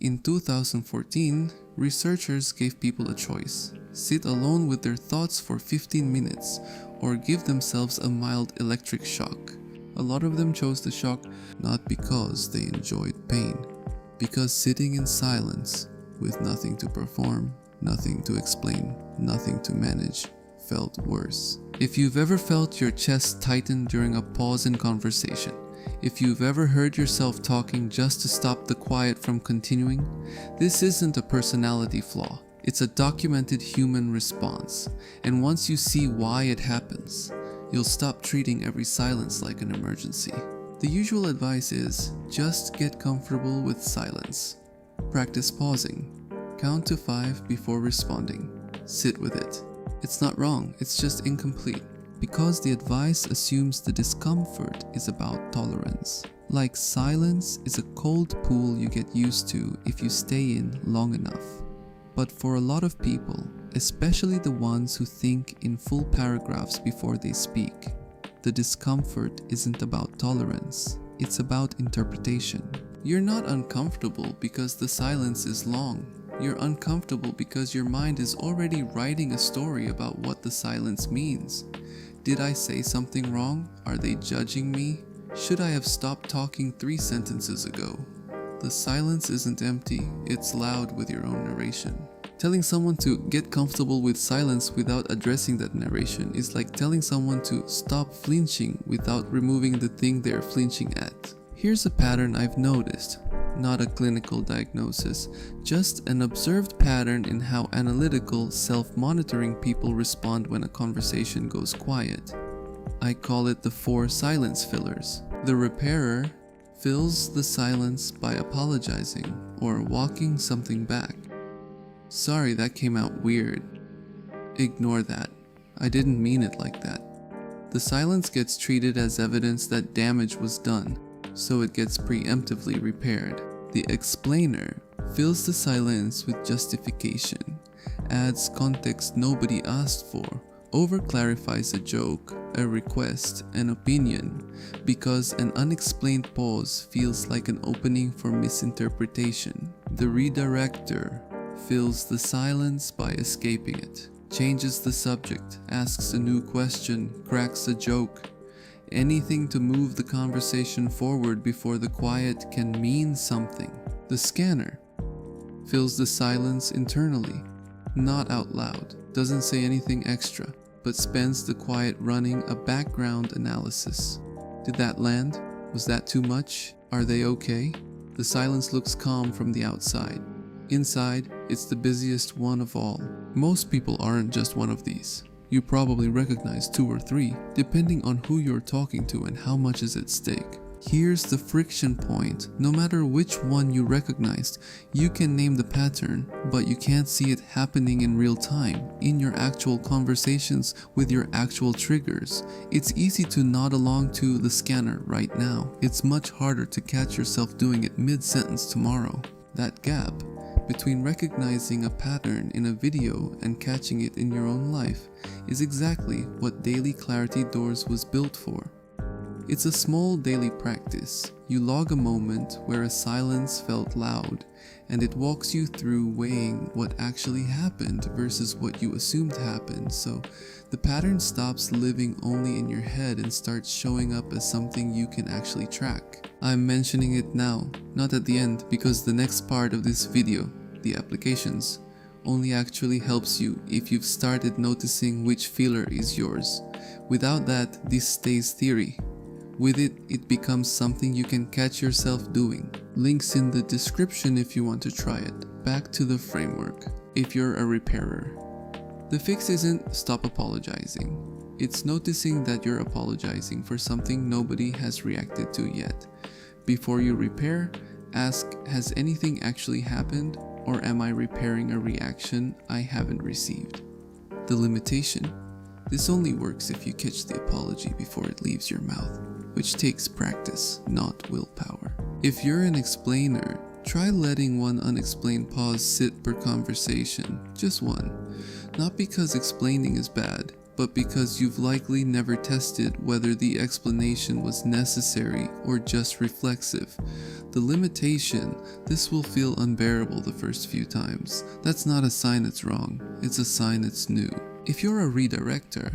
In 2014, researchers gave people a choice: sit alone with their thoughts for 15 minutes or give themselves a mild electric shock. A lot of them chose the shock not because they enjoyed pain, because sitting in silence with nothing to perform, nothing to explain, nothing to manage felt worse. If you've ever felt your chest tighten during a pause in conversation, if you've ever heard yourself talking just to stop the quiet from continuing, this isn't a personality flaw. It's a documented human response. And once you see why it happens, you'll stop treating every silence like an emergency. The usual advice is just get comfortable with silence. Practice pausing. Count to 5 before responding. Sit with it. It's not wrong, it's just incomplete. Because the advice assumes the discomfort is about tolerance. Like silence is a cold pool you get used to if you stay in long enough. But for a lot of people, especially the ones who think in full paragraphs before they speak, the discomfort isn't about tolerance, it's about interpretation. You're not uncomfortable because the silence is long. You're uncomfortable because your mind is already writing a story about what the silence means. Did I say something wrong? Are they judging me? Should I have stopped talking 3 sentences ago? The silence isn't empty, it's loud with your own narration. Telling someone to get comfortable with silence without addressing that narration is like telling someone to stop flinching without removing the thing they're flinching at. Here's a pattern I've noticed. Not a clinical diagnosis, just an observed pattern in how analytical, self-monitoring people respond when a conversation goes quiet. I call it the 4 silence fillers. The repairer fills the silence by apologizing or walking something back. Sorry, that came out weird. Ignore that. I didn't mean it like that. The silence gets treated as evidence that damage was done, so it gets preemptively repaired. The explainer fills the silence with justification, adds context nobody asked for, over-clarifies a joke, a request, an opinion, because an unexplained pause feels like an opening for misinterpretation. The redirector fills the silence by escaping it, changes the subject, asks a new question, cracks a joke, anything to move the conversation forward before the quiet can mean something. The scanner fills the silence internally, not out loud, doesn't say anything extra, but spends the quiet running a background analysis. Did that land? Was that too much? Are they okay? The silence looks calm from the outside. Inside, it's the busiest one of all. Most people aren't just one of these. You probably recognize 2 or 3, depending on who you're talking to and how much is at stake. Here's the friction point. No matter which one you recognized, you can name the pattern, but you can't see it happening in real time, in your actual conversations with your actual triggers. It's easy to nod along to the scanner right now. It's much harder to catch yourself doing it mid-sentence tomorrow. That gap between recognizing a pattern in a video and catching it in your own life is exactly what Daily Clarity Doors was built for. It's a small daily practice. You log a moment where a silence felt loud, and it walks you through weighing what actually happened versus what you assumed happened, so the pattern stops living only in your head and starts showing up as something you can actually track. I'm mentioning it now, not at the end, because the next part of this video, the applications, only actually helps you if you've started noticing which filler is yours. Without that, this stays theory. With it, it becomes something you can catch yourself doing. Links in the description if you want to try it. Back to the framework. If you're a repairer, the fix isn't stop apologizing. It's noticing that you're apologizing for something nobody has reacted to yet. Before you repair, ask, has anything actually happened, or am I repairing a reaction I haven't received? The limitation. This only works if you catch the apology before it leaves your mouth, which takes practice, not willpower. If you're an explainer, try letting one unexplained pause sit per conversation, just one. Not because explaining is bad, but because you've likely never tested whether the explanation was necessary or just reflexive. The limitation, this will feel unbearable the first few times. That's not a sign it's wrong, it's a sign it's new. If you're a redirector,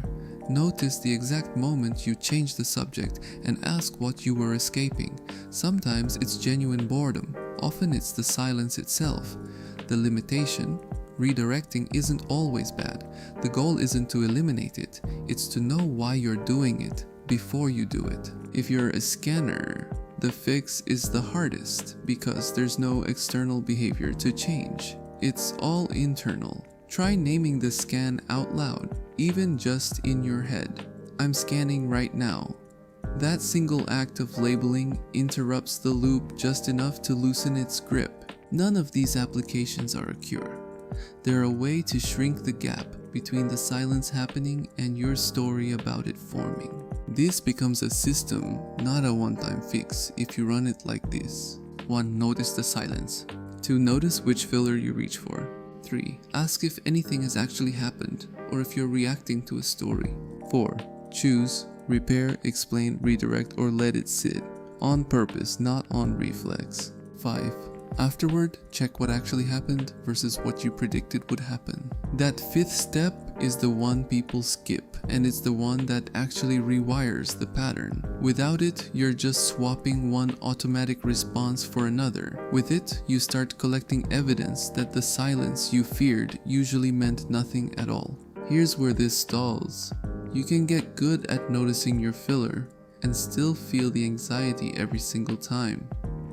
notice the exact moment you change the subject and ask what you were escaping. Sometimes it's genuine boredom, often it's the silence itself. The limitation, redirecting isn't always bad. The goal isn't to eliminate it, it's to know why you're doing it before you do it. If you're a scanner, the fix is the hardest because there's no external behavior to change. It's all internal. Try naming the scan out loud, even just in your head. I'm scanning right now. That single act of labeling interrupts the loop just enough to loosen its grip. None of these applications are a cure. They're a way to shrink the gap between the silence happening and your story about it forming. This becomes a system, not a one-time fix, if you run it like this. 1. Notice the silence. 2. Notice which filler you reach for. 3. Ask if anything has actually happened, or if you're reacting to a story. 4. Choose, repair, explain, redirect, or let it sit. On purpose, not on reflex. 5. Afterward, check what actually happened versus what you predicted would happen. That 5th step is the one people skip, and it's the one that actually rewires the pattern. Without it, you're just swapping one automatic response for another. With it, you start collecting evidence that the silence you feared usually meant nothing at all. Here's where this stalls. You can get good at noticing your filler and still feel the anxiety every single time.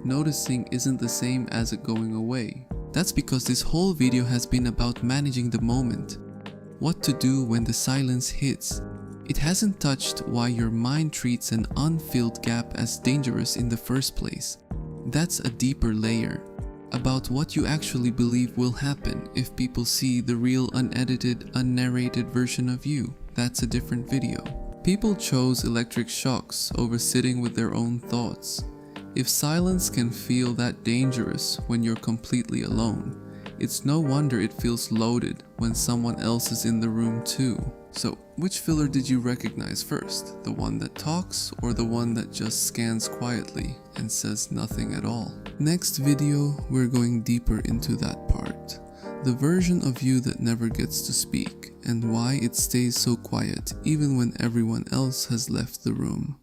Noticing isn't the same as it going away. That's because this whole video has been about managing the moment. What to do when the silence hits. It hasn't touched why your mind treats an unfilled gap as dangerous in the first place. That's a deeper layer. About what you actually believe will happen if people see the real unedited, unnarrated version of you. That's a different video. People chose electric shocks over sitting with their own thoughts. If silence can feel that dangerous when you're completely alone, it's no wonder it feels loaded when someone else is in the room too. So, which filler did you recognize first? The one that talks or the one that just scans quietly and says nothing at all? Next video, we're going deeper into that part. The version of you that never gets to speak and why it stays so quiet even when everyone else has left the room.